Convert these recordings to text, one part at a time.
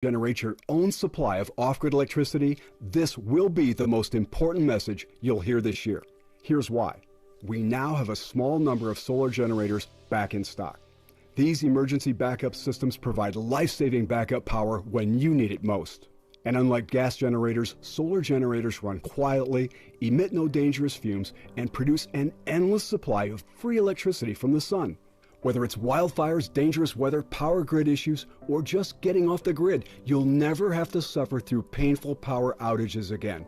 generate your own supply of off-grid electricity, this will be the most important message you'll hear this year. Here's why. We now have a small number of solar generators back in stock. These emergency backup systems provide life-saving backup power when you need it most. And unlike gas generators, solar generators run quietly, emit no dangerous fumes, and produce an endless supply of free electricity from the sun. Whether it's wildfires, dangerous weather, power grid issues, or just getting off the grid, you'll never have to suffer through painful power outages again.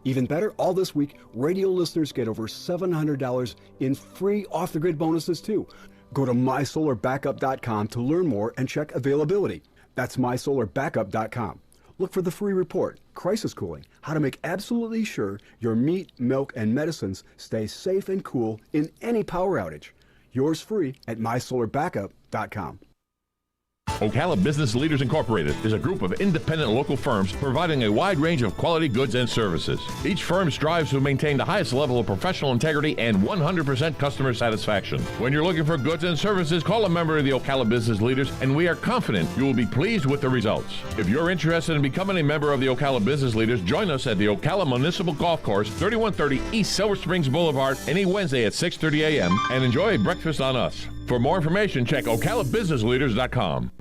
Even better, all this week, radio listeners get over $700 in free off-the-grid bonuses too. Go to mysolarbackup.com to learn more and check availability. That's mysolarbackup.com. Look for the free report, Crisis Cooling, how to make absolutely sure your meat, milk, and medicines stay safe and cool in any power outage. Yours free at mysolarbackup.com. Ocala Business Leaders Incorporated is a group of independent local firms providing a wide range of quality goods and services. Each firm strives to maintain the highest level of professional integrity and 100% customer satisfaction. When you're looking for goods and services, call a member of the Ocala Business Leaders, and we are confident you will be pleased with the results. If you're interested in becoming a member of the Ocala Business Leaders, join us at the Ocala Municipal Golf Course, 3130 East Silver Springs Boulevard, any Wednesday at 6:30 a.m. and enjoy a breakfast on us. For more information, check OcalaBusinessLeaders.com.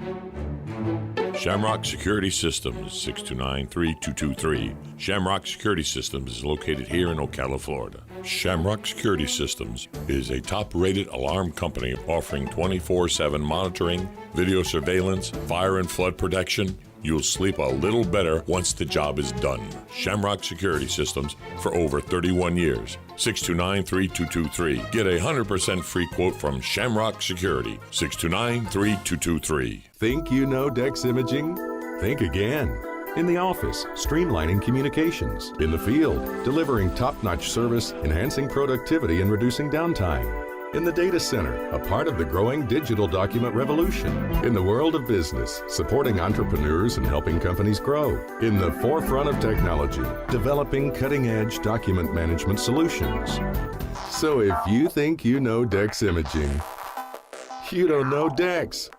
Shamrock Security Systems, 629-3223. Shamrock Security Systems is located here in Ocala, Florida. Shamrock Security Systems is a top-rated alarm company offering 24/7 monitoring, video surveillance, fire and flood protection. You'll sleep a little better once the job is done. Shamrock Security Systems for over 31 years. 629-3223. Get a 100% free quote from Shamrock Security. 629-3223. Think you know Dex Imaging? Think again. In the office, streamlining communications. In the field, delivering top-notch service, enhancing productivity and reducing downtime. In the data center, a part of the growing digital document revolution. In the world of business, supporting entrepreneurs and helping companies grow. In the forefront of technology, developing cutting-edge document management solutions. So if you think you know Dex Imaging, you don't know Dex.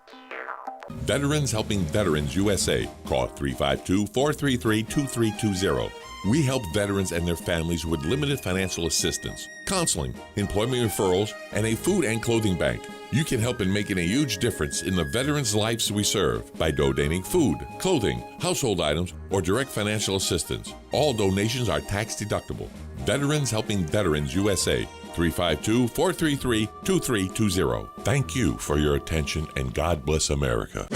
Veterans Helping Veterans USA. Call 352-433-2320. We help veterans and their families with limited financial assistance, counseling, employment referrals, and a food and clothing bank. You can help in making a huge difference in the veterans' lives we serve by donating food, clothing, household items, or direct financial assistance. All donations are tax deductible. Veterans Helping Veterans USA. 352-433-2320. Thank you for your attention, and God bless America.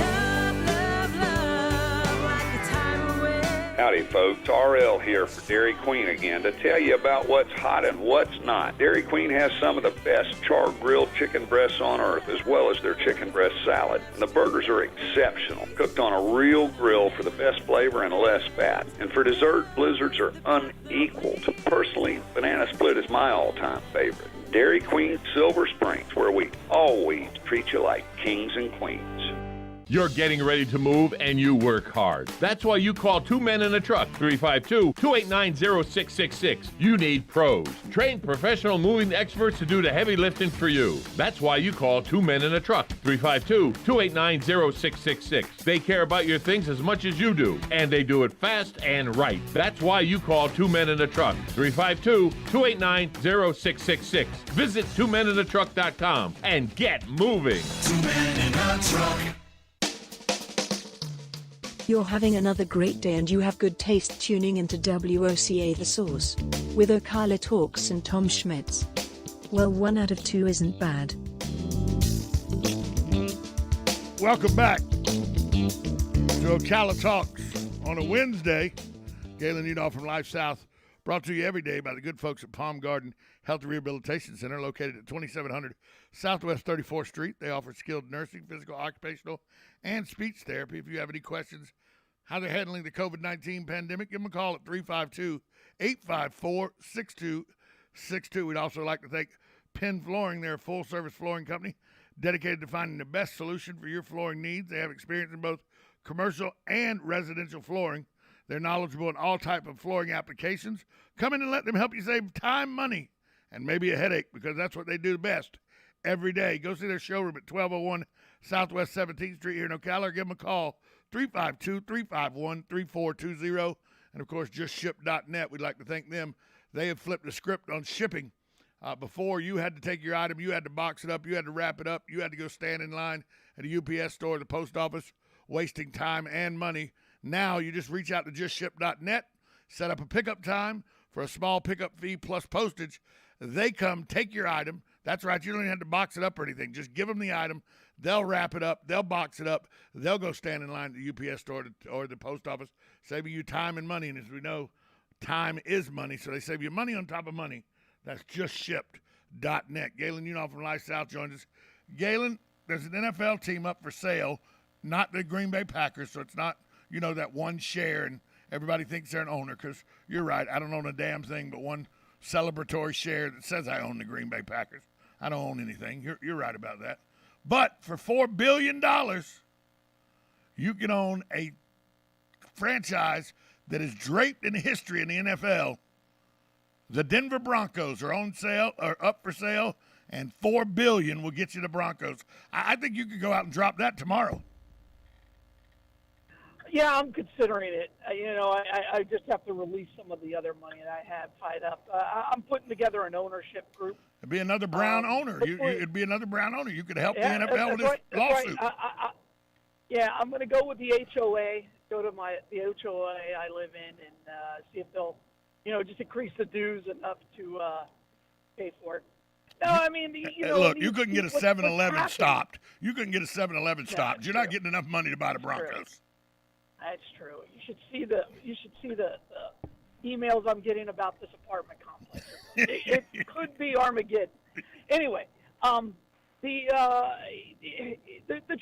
Howdy folks, RL here for Dairy Queen again to tell you about what's hot and what's not. Dairy Queen has some of the best char-grilled chicken breasts on earth, as well as their chicken breast salad. And the burgers are exceptional, cooked on a real grill for the best flavor and less fat. And for dessert, blizzards are unequaled. Personally, banana split is my all-time favorite. Dairy Queen Silver Springs, where we always treat you like kings and queens. You're getting ready to move and you work hard. That's why you call Two Men in a Truck, 352-289-0666. You need pros. Trained professional moving experts to do the heavy lifting for you. That's why you call Two Men in a Truck, 352-289-0666. They care about your things as much as you do, and they do it fast and right. That's why you call Two Men in a Truck, 352-289-0666. Visit twomeninatruck.com and get moving. Two Men in a Truck. You're having another great day and you have good taste tuning into WOCA The Source with Ocala Talks and Tom Schmitz. Well, 1 out of 2 isn't bad. Welcome back to Ocala Talks on a Wednesday. Galen Udall from Life South, brought to you every day by the good folks at Palm Garden Health and Rehabilitation Center, located at 2700 Southwest 34th Street. They offer skilled nursing, physical, occupational, and speech therapy. If you have any questions how they're handling the COVID-19 pandemic, give them a call at 352-854-6262. We'd also like to thank Penn Flooring. They're a full-service flooring company dedicated to finding the best solution for your flooring needs. They have experience in both commercial and residential flooring. They're knowledgeable in all type of flooring applications. Come in and let them help you save time, money, and maybe a headache, because that's what they do best every day. Go see their showroom at 1201 Southwest 17th Street here in Ocala, or give them a call, 352-351-3420. And, of course, justship.net. We'd like to thank them. They have flipped the script on shipping. Before, you had to take your item, you had to box it up, you had to wrap it up, you had to go stand in line at a UPS store or the post office, wasting time and money. Now you just reach out to justship.net, set up a pickup time for a small pickup fee plus postage. They come, take your item. That's right, you don't even have to box it up or anything. Just give them the item. They'll wrap it up. They'll box it up. They'll go stand in line at the UPS store or the post office, saving you time and money. And as we know, time is money, so they save you money on top of money. That's justshipped.net. Galen Unoff from Life South joins us. Galen, there's an NFL team up for sale, not the Green Bay Packers, so it's not, that one share and everybody thinks they're an owner, because you're right, I don't own a damn thing but one celebratory share that says I own the Green Bay Packers. I don't own anything. You're right about that. But for $4 billion, you can own a franchise that is draped in history in the NFL. The Denver Broncos are up for sale, and $4 billion will get you the Broncos. I think you could go out and drop that tomorrow. Yeah, I'm considering it. I just have to release some of the other money that I have tied up. I'm putting together an ownership group. It'd be another Brown owner. It'd be another Brown owner. You could help the NFL with this lawsuit. Right. I'm going to go with the HOA. Go to the HOA I live in and see if they'll, just increase the dues enough to pay for it. No, I mean, look, you couldn't get a 7-Eleven stopped. You couldn't get a 7-Eleven stopped. You're not getting enough money to buy the Broncos. That's true. You should see the emails I'm getting about this apartment complex. It could be Armageddon. Anyway, the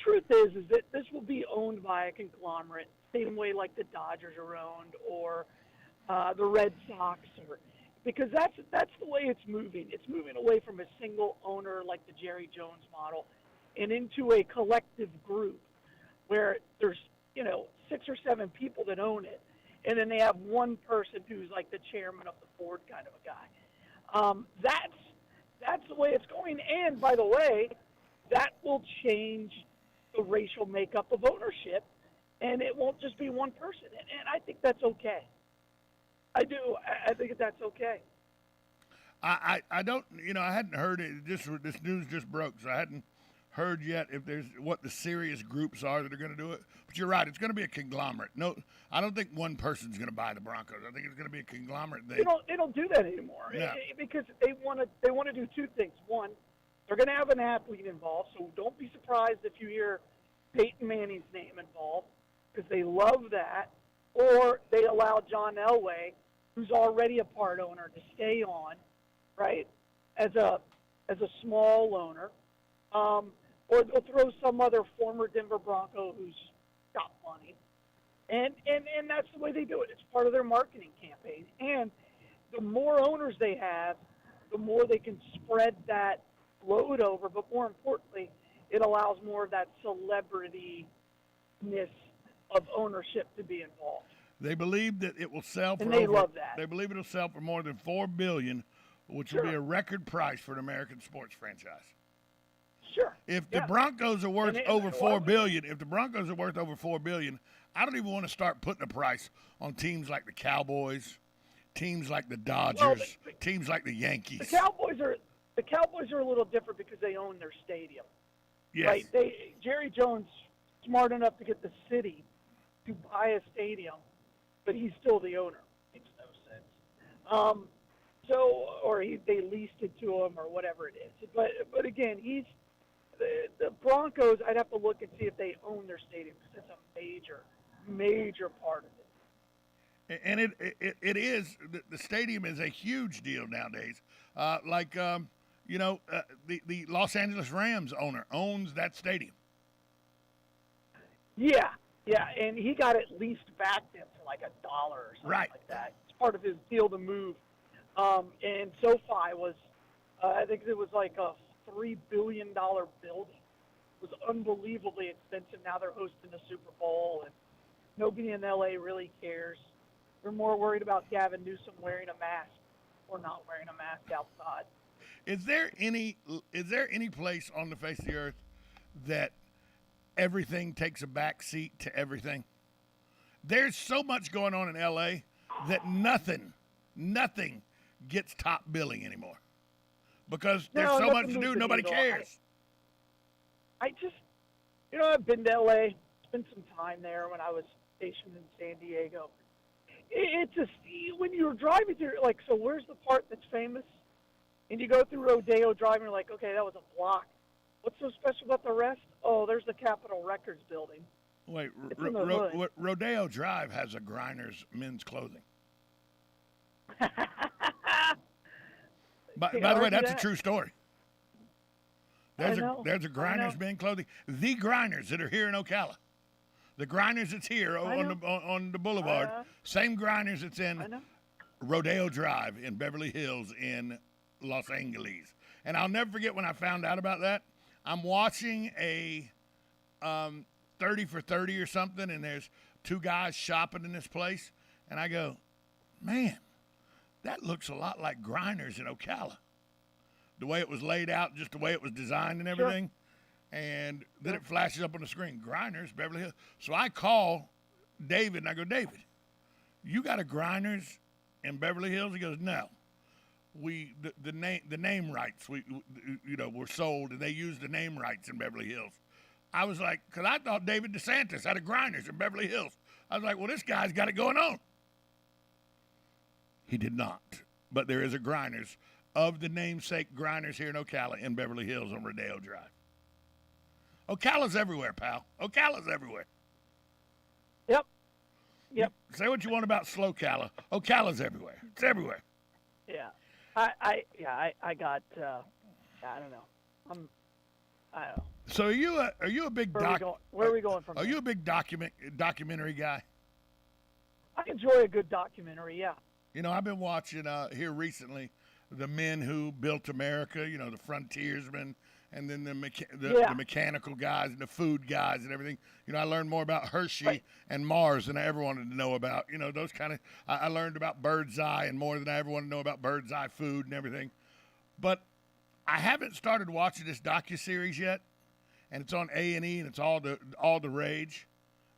truth is that this will be owned by a conglomerate, same way like the Dodgers are owned or the Red Sox, because that's the way it's moving. It's moving away from a single owner like the Jerry Jones model, and into a collective group where there's 6 or 7 people that own it, and then they have one person who's like the chairman of the board kind of a guy. That's the way it's going. And by the way, that will change the racial makeup of ownership, and it won't just be one person. And I think that's okay. I do. I think that's okay. I don't. I hadn't heard it. This news just broke, so I hadn't heard yet if there's what the serious groups are that are going to do it. But you're right, it's going to be a conglomerate. No, I don't think one person's going to buy the Broncos. I think it's going to be a conglomerate. They don't do that anymore. No. Because they want to do two things. One, they're going to have an athlete involved, so don't be surprised if you hear Peyton Manning's name involved, because they love that. Or they allow John Elway, who's already a part owner, to stay on, right, as a small owner. Or they'll throw some other former Denver Bronco who's got money. And that's the way they do it. It's part of their marketing campaign. And the more owners they have, the more they can spread that load over. But more importantly, it allows more of that celebrity-ness of ownership to be involved. They believe that it will sell for they love that. They believe it'll sell for more than $4 billion, which will be a record price for an American sports franchise. Sure. If the Broncos are worth over $4 billion, I don't even want to start putting a price on teams like the Cowboys, teams like the Dodgers, teams like the Yankees. The Cowboys are a little different because they own their stadium. Yes. Right? Jerry Jones smart enough to get the city to buy a stadium, but he's still the owner. Makes no sense. They leased it to him or whatever it is. But again, the Broncos, I'd have to look and see if they own their stadium, because it's a major part of it. And it is, the stadium is a huge deal nowadays. The Los Angeles Rams owner owns that stadium. Yeah, and he got it leased back then for like $1 or something like that. It's part of his deal to move. And SoFi was, I think it was like a $3 billion building. It was unbelievably expensive. Now they're hosting the Super Bowl, and nobody in LA really cares. They're more worried about Gavin Newsom wearing a mask or not wearing a mask outside. Is there any place on the face of the earth that everything takes a back seat to everything. There's so much going on in L.A. that nothing gets top billing anymore because there's so much to do, nobody cares. I just, I've been to L.A., spent some time there when I was stationed in San Diego. It's just, when you're driving through, like, so where's the part that's famous? And you go through Rodeo Drive and you're like, okay, that was a block. What's so special about the rest? Oh, there's the Capitol Records building. Wait, Rodeo Drive has a Grinders men's clothing. By the way, that's a true story. There's a Grinders men's clothing. The Grinders that are here in Ocala. The Grinders that's here on the boulevard. Same Grinders that's in Rodeo Drive in Beverly Hills in Los Angeles. And I'll never forget when I found out about that. I'm watching a 30 for 30 or something, and there's two guys shopping in this place. And I go, man, that looks a lot like Grinders in Ocala. The way it was laid out, just the way it was designed and everything. Sure. And then it flashes up on the screen, Grinders, Beverly Hills. So I call David, and I go, David, you got a Grinders in Beverly Hills? He goes, no. The name rights were sold, and they used the name rights in Beverly Hills. I was like, because I thought David DeSantis had a Grinders in Beverly Hills. I was like, well, this guy's got it going on. He did not, but there is a Grinders of the namesake Grinders here in Ocala in Beverly Hills on Rodeo Drive. Ocala's everywhere, pal. Ocala's everywhere. Yep. Say what you want about Slow Cala. Ocala's everywhere. It's everywhere. Yeah. I got. I don't know. I don't know. So are you a big where are we going from? Are you a big documentary guy? I enjoy a good documentary. Yeah. I've been watching here recently the men who built America. The frontiersmen, and then the mechanical guys and the food guys and everything. I learned more about Hershey and Mars than I ever wanted to know about. Those kind of. I learned about Bird's Eye and more than I ever wanted to know about Bird's Eye food and everything. But I haven't started watching this docuseries yet, and it's on A&E, and it's all the rage.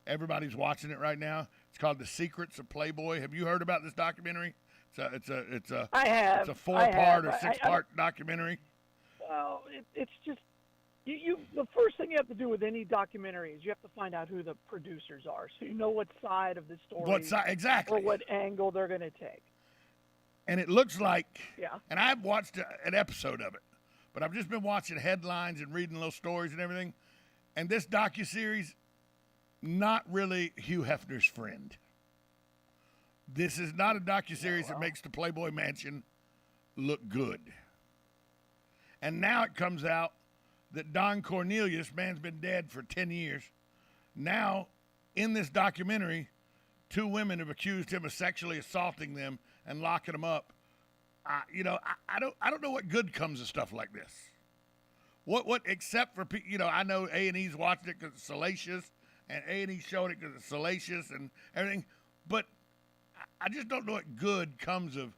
Everybody's watching it right now. It's called The Secrets of Playboy. Have you heard about this documentary? It's a I have. It's a 4-part or 6-part documentary. Well, it's just you. The first thing you have to do with any documentary is you have to find out who the producers are, so you know what side of the story, what side exactly, or what angle they're going to take. And it looks like, yeah. And I've watched an episode of it, but I've just been watching headlines and reading little stories and everything. And this docuseries, not really Hugh Hefner's friend. This is not a docuseries that makes the Playboy Mansion look good. And now it comes out that Don Cornelius, man's been dead for 10 years. Now, in this documentary, 2 women have accused him of sexually assaulting them and locking them up. I don't know what good comes of stuff like this. What except for I know A&E's watching it because it's salacious, and A&E showing it because it's salacious and everything. But I just don't know what good comes of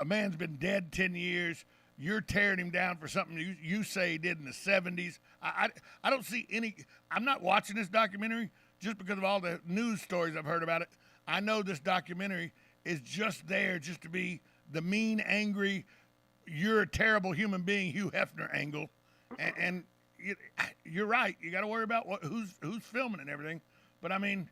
a man's been dead 10 years. You're tearing him down for something you say he did in the 70s. I don't see any. I'm not watching this documentary just because of all the news stories I've heard about it. I know this documentary is just there just to be the mean, angry, you're a terrible human being, Hugh Hefner angle. And you're right. You got to worry about who's filming and everything. But, I mean,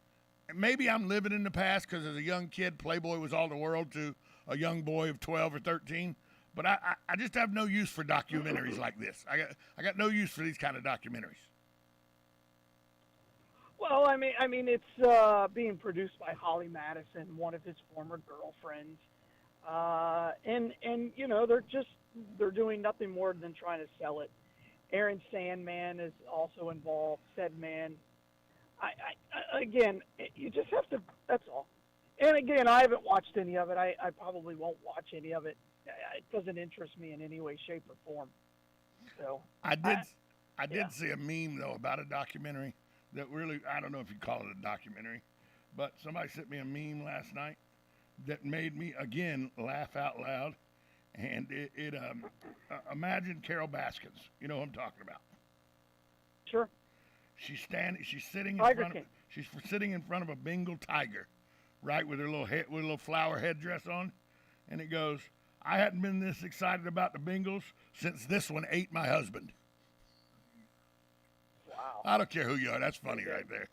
maybe I'm living in the past because as a young kid, Playboy was all the world to a young boy of 12 or 13. But I just have no use for documentaries like this. I got no use for these kind of documentaries. Well, I mean, it's being produced by Holly Madison, one of his former girlfriends, and they're doing nothing more than trying to sell it. Aaron Sandman is also involved. Sedman. Again, you just have to. That's all. And again, I haven't watched any of it. I probably won't watch any of it. It doesn't interest me in any way, shape, or form. So I did see a meme though about a documentary that really, I don't know if you call it a documentary, but somebody sent me a meme last night that made me again laugh out loud. And it imagine Carol Baskins. You know who I'm talking about. Sure. She's sitting in Tiger front King. of. She's sitting in front of a Bengal tiger, right, with her little head, with a little flower headdress on, and it goes, "I hadn't been this excited about the Bengals since this one ate my husband." Wow. I don't care who you are. That's funny right there.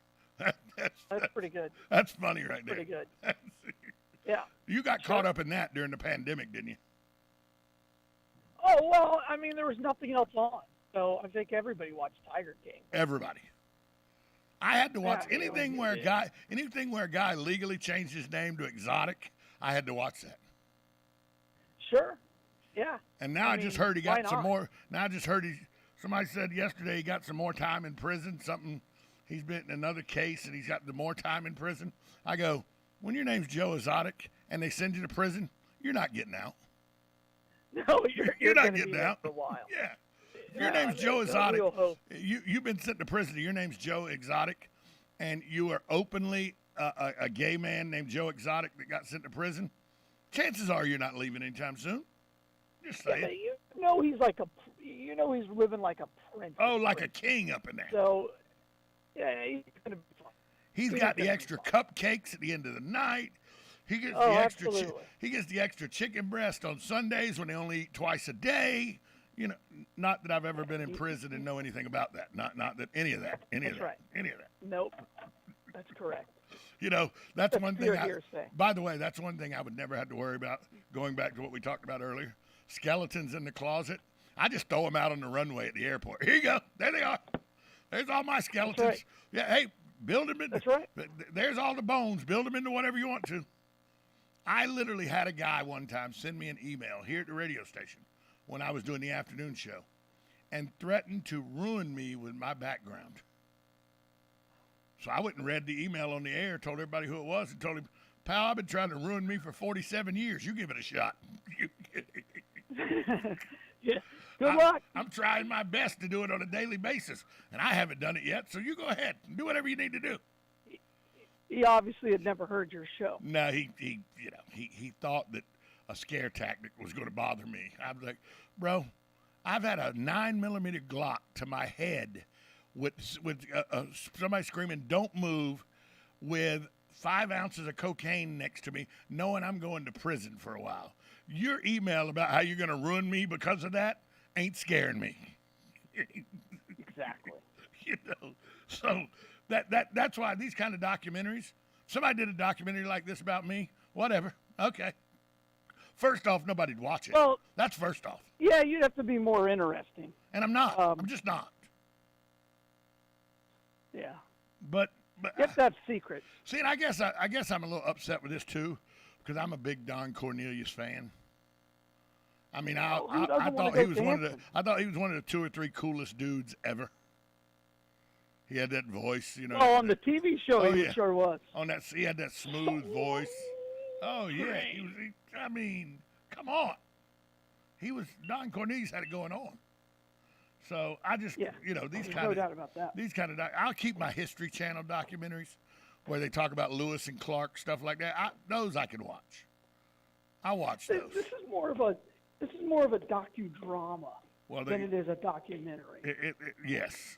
That's pretty good. That's funny right there. Pretty good. Yeah. You got caught up in that during the pandemic, didn't you? Oh, well, I mean, there was nothing else on. So I think everybody watched Tiger King. Everybody. I had to watch Yeah, anything where a guy legally changed his name to Exotic. I had to watch that. Sure. Yeah. And now I just mean, heard he why got some not? more. Now I just heard somebody said yesterday he got some more time in prison. He's been in another case and he's got the more time in prison. I go, when your name's Joe Exotic and they send you to prison, you're not getting out. No, You're not gonna getting be there out for a while. Yeah. Yeah, Your name's Joe there's no Exotic. real hope. You've been sent to prison. Your name's Joe Exotic, and you are openly a gay man named Joe Exotic that got sent to prison. Chances are you're not leaving anytime soon. Just Yeah, saying. but he's living like a prince. Oh, like a king up in there. So, yeah, he's gonna be fine. He's got the extra cupcakes at the end of the night. He gets Oh, the extra. absolutely. He gets the extra chicken breast on Sundays when they only eat twice a day. You know, not that I've ever been in prison and know anything about that. Not that any of that. Any That's of that. right. Any of that. Nope. That's correct. You know, that's one thing. pure hearsay. By the way, that's one thing I would never have to worry about. Going back to what we talked about earlier, skeletons in the closet. I just throw them out on the runway at the airport. Here you go. There they are. There's all my skeletons. right. Yeah. Hey, build them in. That's right. There's all the bones. Build them into whatever you want to. I literally had a guy one time send me an email here at the radio station when I was doing the afternoon show and threatened to ruin me with my background. So I went and read the email on the air, told everybody who it was, and told him, "Pal, I've been trying to ruin me for 47 years. You give it a shot." Yeah. Good luck. I'm trying my best to do it on a daily basis, and I haven't done it yet, so you go ahead and do whatever you need to do. He obviously had never heard your show. No, he thought that a scare tactic was going to bother me. I was like, bro, I've had a 9mm Glock to my head with somebody screaming, "Don't move," with 5 ounces of cocaine next to me, knowing I'm going to prison for a while. Your email about how you're going to ruin me because of that ain't scaring me. Exactly. You know, so that's why these kind of documentaries. Somebody did a documentary like this about me. Whatever. Okay. First off, nobody'd watch it. Well, that's first off. Yeah, you'd have to be more interesting. And I'm not. I'm just not. Yeah. But Get that secret. See, and I guess I'm a little upset with this too, because I'm a big Don Cornelius fan. I mean, I thought he was I thought he was one of the 2 or 3 coolest dudes ever. He had that voice, you know. Oh, on the TV show, he sure was. On that, he had that smooth voice. Oh yeah, I mean, come on. Don Cornelius had it going on. So I just, these kind no of, doubt about that. These kind of, I'll keep my History Channel documentaries where they talk about Lewis and Clark, stuff like that. Those I can watch. I watch those. This is more of a docudrama than it is a documentary. Yes,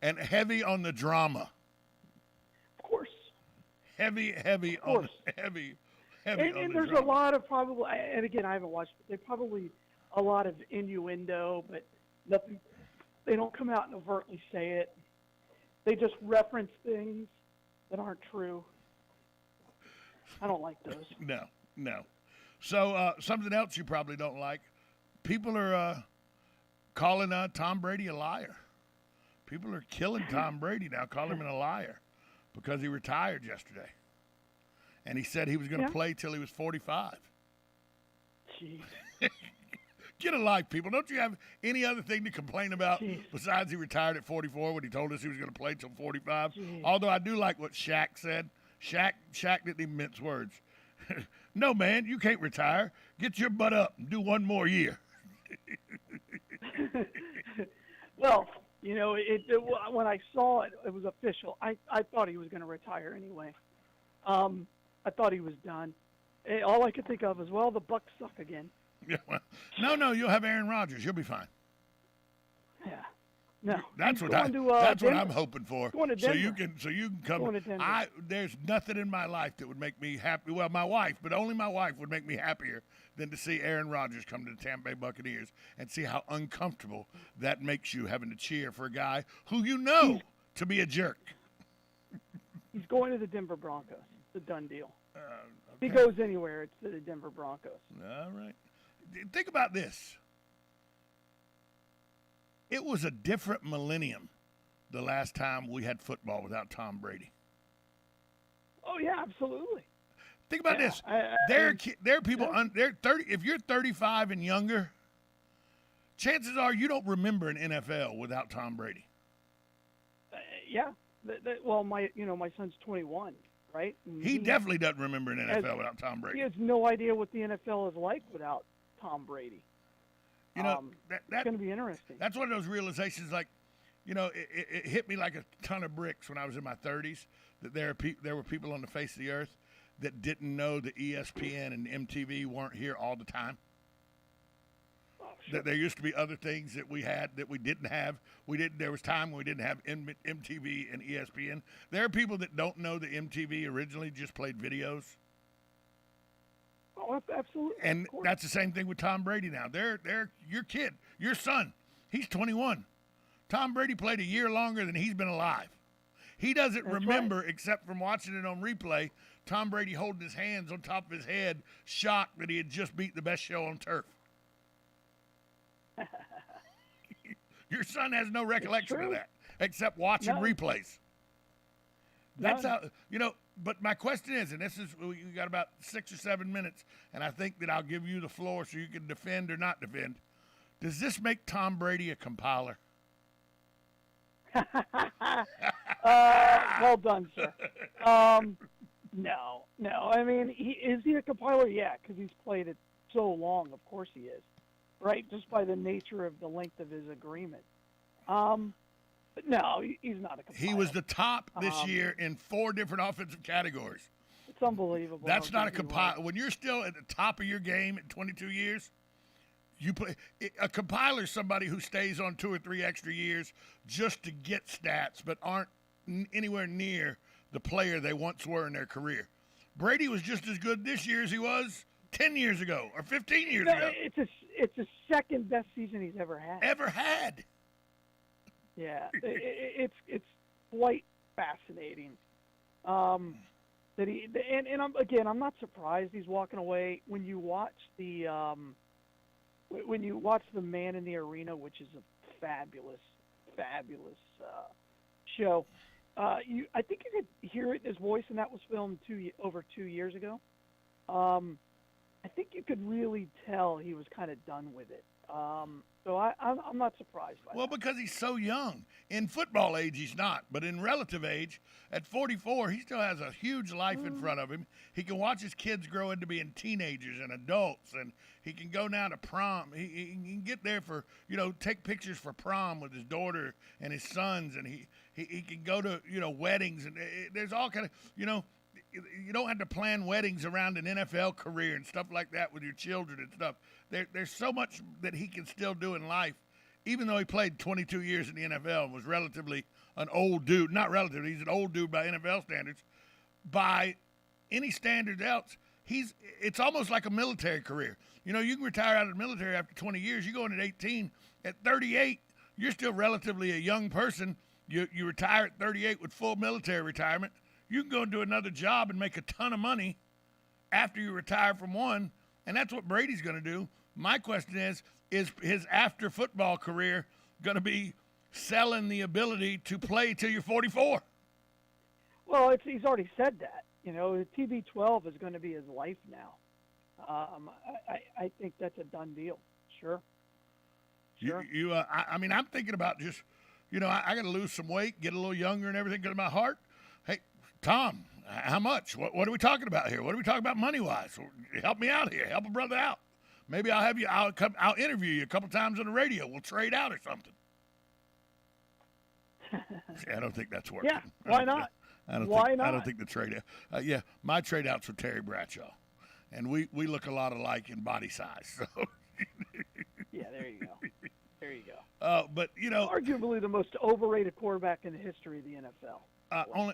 and heavy on the drama. Of course. Heavy on heavy. And there's a lot of probably, and again, I haven't watched, but they probably a lot of innuendo, but nothing. They don't come out and overtly say it. They just reference things that aren't true. I don't like those. No. So something else you probably don't like. People are calling Tom Brady a liar. People are killing Tom Brady now, calling him a liar because he retired yesterday. And he said he was going to play till he was 45. Jeez. Get a life, people. Don't you have any other thing to complain about besides he retired at 44 when he told us he was going to play till 45? Jeez. Although I do like what Shaq said. Shaq didn't even mince words. No, man, you can't retire. Get your butt up and do one more year. Well, when I saw it, it was official. I thought he was going to retire anyway. I thought he was done. All I could think of is, well, the Bucks suck again. Yeah, well, no, you'll have Aaron Rodgers. You'll be fine. Yeah. No, That's he's what going to, that's what Denver. I'm hoping for. Going to So you Denver. can come. Going to Denver. There's nothing in my life that would make me happy. Well, my wife, but only my wife would make me happier than to see Aaron Rodgers come to the Tampa Bay Buccaneers and see how uncomfortable that makes you having to cheer for a guy who you know to be a jerk. He's going to the Denver Broncos. It's a done deal. Okay. If he goes anywhere, it's to the Denver Broncos. All right. Think about this. It was a different millennium the last time we had football without Tom Brady. Oh yeah, absolutely. Think about this. There are people. They're 30. If you're 35 and younger, chances are you don't remember an NFL without Tom Brady. Yeah. Well, my son's 21, right? And He definitely doesn't remember an NFL without Tom Brady. He has no idea what the NFL is like without Tom Brady. You know, it's going to be interesting. That's one of those realizations. Like, you know, it hit me like a ton of bricks when I was in my 30s that there were people on the face of the earth that didn't know that ESPN and MTV weren't here all the time. Oh, sure. That there used to be other things that we had that we didn't have. There was time when we didn't have MTV and ESPN. There are people that don't know that MTV originally just played videos. Oh, absolutely. And that's the same thing with Tom Brady now. They're your kid, your son. He's 21. Tom Brady played a year longer than he's been alive. He doesn't remember, except from watching it on replay, Tom Brady holding his hands on top of his head, shocked that he had just beat the best show on turf. Your son has no recollection of that, except watching replays. That's how, you know, but my question is, and this is, we got about 6 or 7 minutes, and I think that I'll give you the floor so you can defend or not defend. Does this make Tom Brady a compiler? Well done, sir. No. I mean, is he a compiler? Yeah, because he's played it so long. Of course he is, right? Just by the nature of the length of his agreement. But no, he's not a compiler. He was the top this year in 4 different offensive categories. It's unbelievable. That's not a compiler. When you're still at the top of your game at 22 years, you play. A compiler is somebody who stays on 2 or 3 extra years just to get stats, but aren't anywhere near the player they once were in their career. Brady was just as good this year as he was 10 years ago or 15 years ago. It's the second best season he's ever had. Ever had. Yeah, it's quite fascinating. That he and I'm not surprised he's walking away. When you watch the Man in the Arena, which is a fabulous show, I think you could hear it in his voice, and that was filmed over 2 years ago. I think you could really tell he was kind of done with it. So I'm not surprised by that. Well, because he's so young. In football age, he's not. But in relative age, at 44, he still has a huge life in front of him. He can watch his kids grow into being teenagers and adults, and he can go now to prom. He can get there for, take pictures for prom with his daughter and his sons, and he can go to, weddings. And there's all kind of, you don't have to plan weddings around an NFL career and stuff like that with your children and stuff. There's so much that he can still do in life, even though he played 22 years in the NFL and was relatively an old dude. Not relatively, he's an old dude by NFL standards. By any standards else, it's almost like a military career. You can retire out of the military after 20 years. You go in at 18. At 38, you're still relatively a young person. You retire at 38 with full military retirement. You can go and do another job and make a ton of money after you retire from one, and that's what Brady's going to do. My question is his after football career going to be selling the ability to play till you're 44? Well, he's already said that. TB12 is going to be his life now. I think that's a done deal. Sure. I'm thinking about just, I got to lose some weight, get a little younger and everything because of my heart. Hey, Tom, how much? What are we talking about here? What are we talking about money-wise? Help me out here. Help a brother out. Maybe I'll have you. I'll interview you a couple times on the radio. We'll trade out or something. I don't think that's working. Yeah, why not? Why not? I don't think the trade. My trade out's with Terry Bradshaw, and we look a lot alike in body size. So. Yeah, there you go. There you go. But, arguably the most overrated quarterback in the history of the NFL.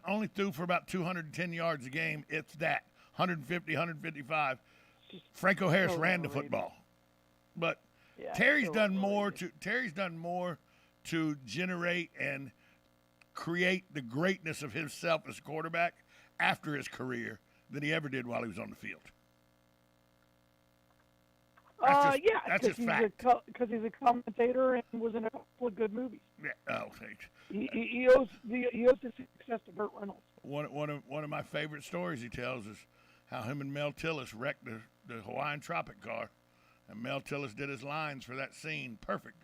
Only threw for about 210 yards a game. It's that 150, 155. Franco Harris ran the football, but Terry's done more to generate and create the greatness of himself as a quarterback after his career than he ever did while he was on the field. That's just fact. Because he's a commentator and was in a couple of good movies. Yeah. Oh, thanks. He owes his success to Burt Reynolds. One of my favorite stories he tells is how him and Mel Tillis wrecked the Hawaiian Tropic car, and Mel Tillis did his lines for that scene perfect.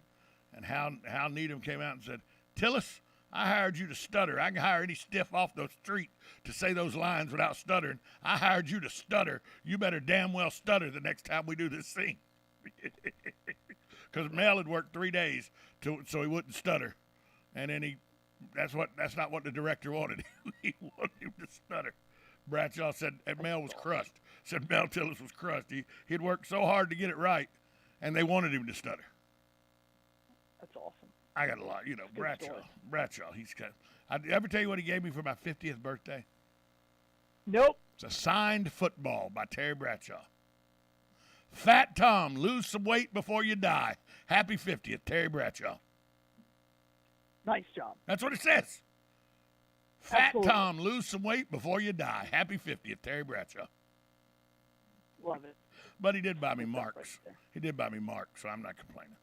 And Hal Needham came out and said, "Tillis, I hired you to stutter. I can hire any stiff off the street to say those lines without stuttering. I hired you to stutter. You better damn well stutter the next time we do this scene." Because Mel had worked 3 days so he wouldn't stutter, and then that's not what the director wanted. He wanted him to stutter. Bradshaw said, and Mel was crushed. Said Mel Tillis was crushed. He'd worked so hard to get it right, and they wanted him to stutter. That's awesome. I got a lot, Bradshaw. He's got. I ever tell you what he gave me for my 50th birthday? Nope. It's a signed football by Terry Bradshaw. Fat Tom, lose some weight before you die. Happy 50th, Terry Bradshaw. Nice job. That's what it says. Fat Absolutely. Tom, lose some weight before you die. Happy 50th, Terry Bradshaw. Love it. But he did buy me marks. He did buy me marks, so I'm not complaining.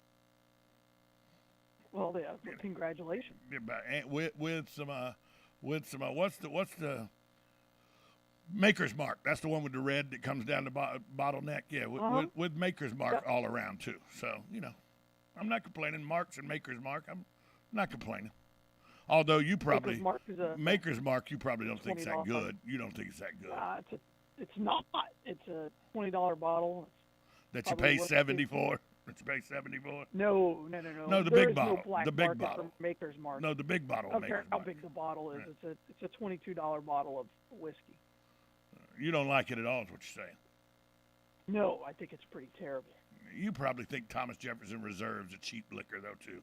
Well, yeah, congratulations. With some what's the Maker's Mark? That's the one with the red that comes down the bottleneck. Yeah, with Maker's Mark all around too. So I'm not complaining. Marks and Maker's Mark, I'm not complaining. Although you probably Maker's Mark, you probably don't think it's that good. You don't think it's that good. It's not. It's a $20 bottle. That you pay $70 for. That you pay $70 for. No. No, the big bottle. The big bottle. Maker's Mark. No, the big bottle. I don't care how big the bottle is. Right. It's a $22 bottle of whiskey. You don't like it at all, is what you're saying. No, I think it's pretty terrible. You probably think Thomas Jefferson Reserve's a cheap liquor, though, too.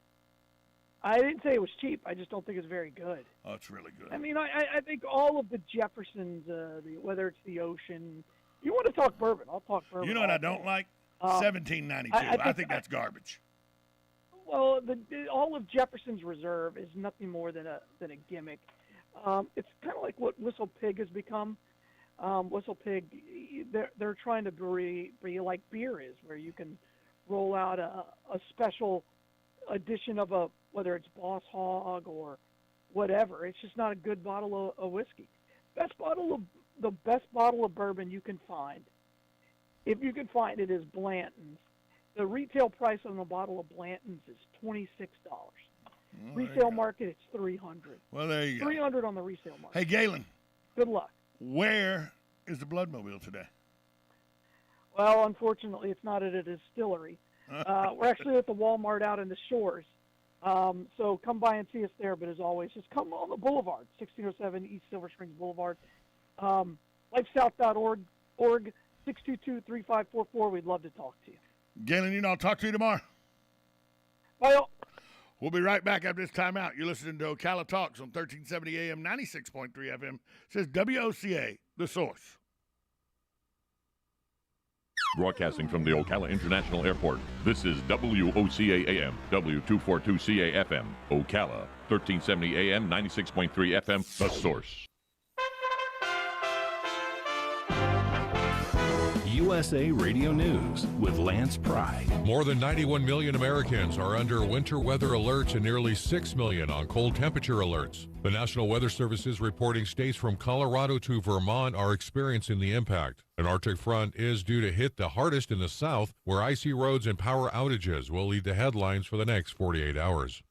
I didn't say it was cheap. I just don't think it's very good. Oh, it's really good. I mean, I think all of the Jeffersons, whether it's the Ocean, you want to talk bourbon, I'll talk bourbon. You know what I don't like? 1792. I think that's garbage. Well, all of Jefferson's Reserve is nothing more than a gimmick. It's kind of like what Whistle Pig has become. Whistle Pig, they're trying to be like beer is, where you can roll out a special edition of whether it's Boss Hog or whatever. It's just not a good bottle of whiskey. The best bottle of bourbon you can find, if you can find it, is Blanton's. The retail price on a bottle of Blanton's is $26. Resale market, it's $300. Well, there you go. $300 on the resale market. Hey, Galen. Good luck. Where is the Bloodmobile today? Well, unfortunately, it's not at a distillery. We're actually at the Walmart out in the Shores. So come by and see us there. But as always, just come on the Boulevard, 1607 East Silver Springs Boulevard. LifeSouth.org, 622-3544. We'd love to talk to you. Galen, I'll talk to you tomorrow. Bye. We'll be right back after this timeout. You're listening to Ocala Talks on 1370 AM, 96.3 FM. It says WOCA, the source. Broadcasting from the Ocala International Airport, this is WOCA AM, W242CA FM, Ocala, 1370 AM, 96.3 FM, the source. USA Radio News with Lance Pride. More than 91 million Americans are under winter weather alerts and nearly 6 million on cold temperature alerts. The National Weather Service is reporting states from Colorado to Vermont are experiencing the impact. An Arctic front is due to hit the hardest in the south, where icy roads and power outages will lead to headlines for the next 48 hours.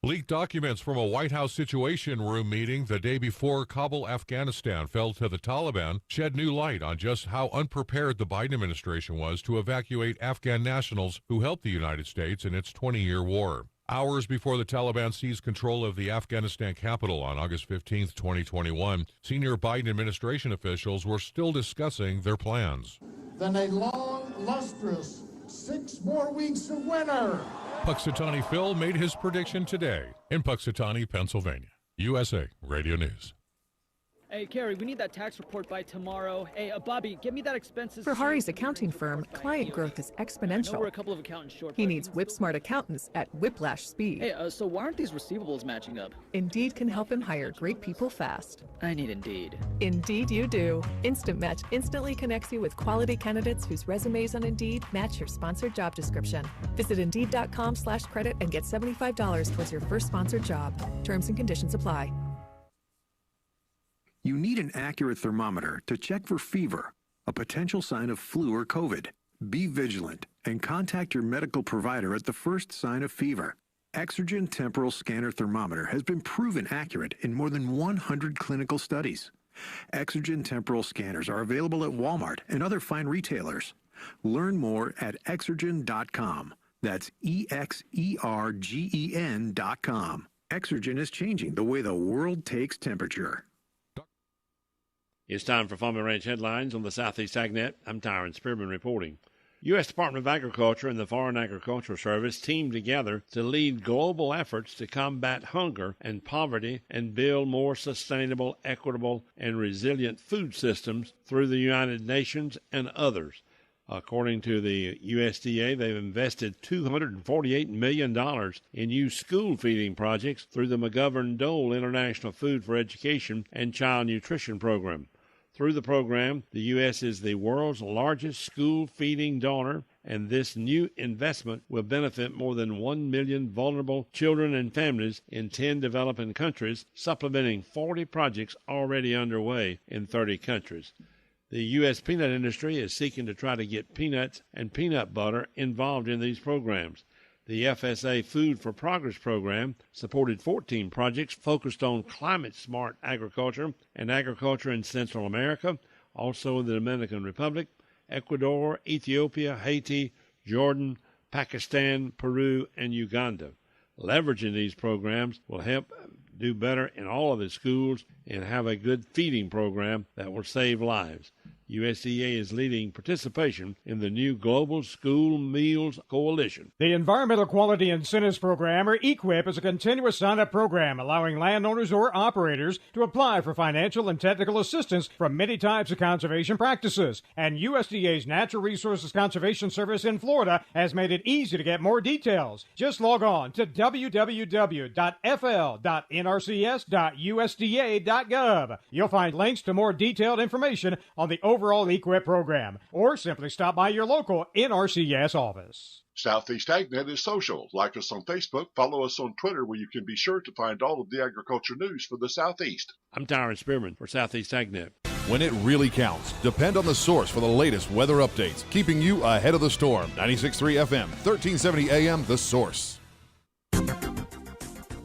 Leaked documents from a White House Situation Room meeting the day before Kabul, Afghanistan fell to the Taliban shed new light on just how unprepared the Biden administration was to evacuate Afghan nationals who helped the United States in its 20-year war. Hours before the Taliban seized control of the Afghanistan capital on August 15, 2021, senior Biden administration officials were still discussing their plans. Then a long, lustrous 6 more weeks of winter. Puxatawny Phil made his prediction today in Puxatawny, Pennsylvania. USA Radio News. Hey, Carrie, we need that tax report by tomorrow. Hey, Bobby, give me that expenses. For Hari's accounting firm, client growth is exponential. We're a couple of accountants short. He needs whip-smart accountants at whiplash speed. Hey, so why aren't these receivables matching up? Indeed can help him hire great people fast. I need Indeed. Indeed you do. Instant Match instantly connects you with quality candidates whose resumes on Indeed match your sponsored job description. Visit Indeed.com/credit and get $75 towards your first sponsored job. Terms and conditions apply. You need an accurate thermometer to check for fever, a potential sign of flu or COVID. Be vigilant and contact your medical provider at the first sign of fever. Exergen Temporal Scanner Thermometer has been proven accurate in more than 100 clinical studies. Exergen Temporal Scanners are available at Walmart and other fine retailers. Learn more at Exergen.com. That's EXERGEN.com. Exergen is changing the way the world takes temperature. It's time for Farm and Ranch headlines on the Southeast AgNet. I'm Tyron Spearman reporting. U.S. Department of Agriculture and the Foreign Agricultural Service teamed together to lead global efforts to combat hunger and poverty and build more sustainable, equitable, and resilient food systems through the United Nations and others. According to the USDA, they've invested $248 million in new school feeding projects through the McGovern-Dole International Food for Education and Child Nutrition Program. Through the program, the U.S. is the world's largest school feeding donor, and this new investment will benefit more than 1 million vulnerable children and families in 10 developing countries, supplementing 40 projects already underway in 30 countries. The U.S. peanut industry is seeking to try to get peanuts and peanut butter involved in these programs. The FSA Food for Progress program supported 14 projects focused on climate-smart agriculture and agriculture in Central America, also in the Dominican Republic, Ecuador, Ethiopia, Haiti, Jordan, Pakistan, Peru, and Uganda. Leveraging these programs will help do better in all of the schools and have a good feeding program that will save lives. USDA is leading participation in the new Global School Meals Coalition. The Environmental Quality Incentives Program, or EQIP, is a continuous sign-up program allowing landowners or operators to apply for financial and technical assistance from many types of conservation practices. And USDA's Natural Resources Conservation Service in Florida has made it easy to get more details. Just log on to www.fl.nrcs.usda.gov. You'll find links to more detailed information on the overall EQIP program, or simply stop by your local NRCS office. Southeast AgNet is social. Like us on Facebook, follow us on Twitter, where you can be sure to find all of the agriculture news for the Southeast. I'm Tyron Spearman for Southeast AgNet. When it really counts, depend on the source for the latest weather updates, keeping you ahead of the storm. 96.3 FM, 1370 AM, The Source.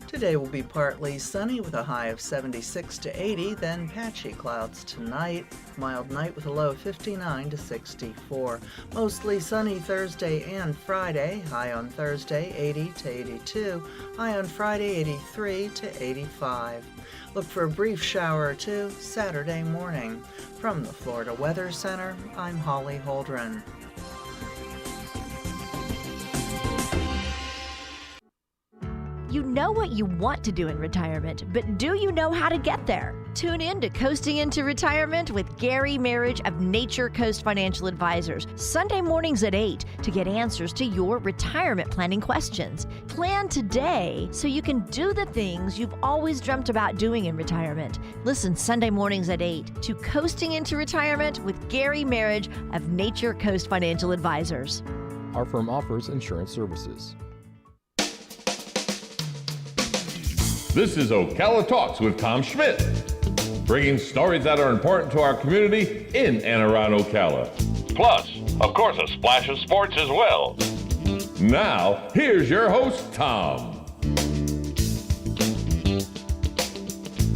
Today will be partly sunny with a high of 76 to 80, then patchy clouds tonight. Mild night with a low of 59 to 64. Mostly sunny Thursday and Friday. High on Thursday 80 to 82. High on Friday 83 to 85. Look for a brief shower or two Saturday morning. From the Florida Weather Center, I'm Holly Holdren. You know what you want to do in retirement, but do you know how to get there? Tune in to Coasting into Retirement with Gary Marriage of Nature Coast Financial Advisors, Sunday mornings at 8 to get answers to your retirement planning questions. Plan today so you can do the things you've always dreamt about doing in retirement. Listen Sunday mornings at 8 to Coasting into Retirement with Gary Marriage of Nature Coast Financial Advisors. Our firm offers insurance services. This is Ocala Talks with Tom Schmidt, bringing stories that are important to our community in and around Ocala. Plus, of course, a splash of sports as well. Now, here's your host, Tom.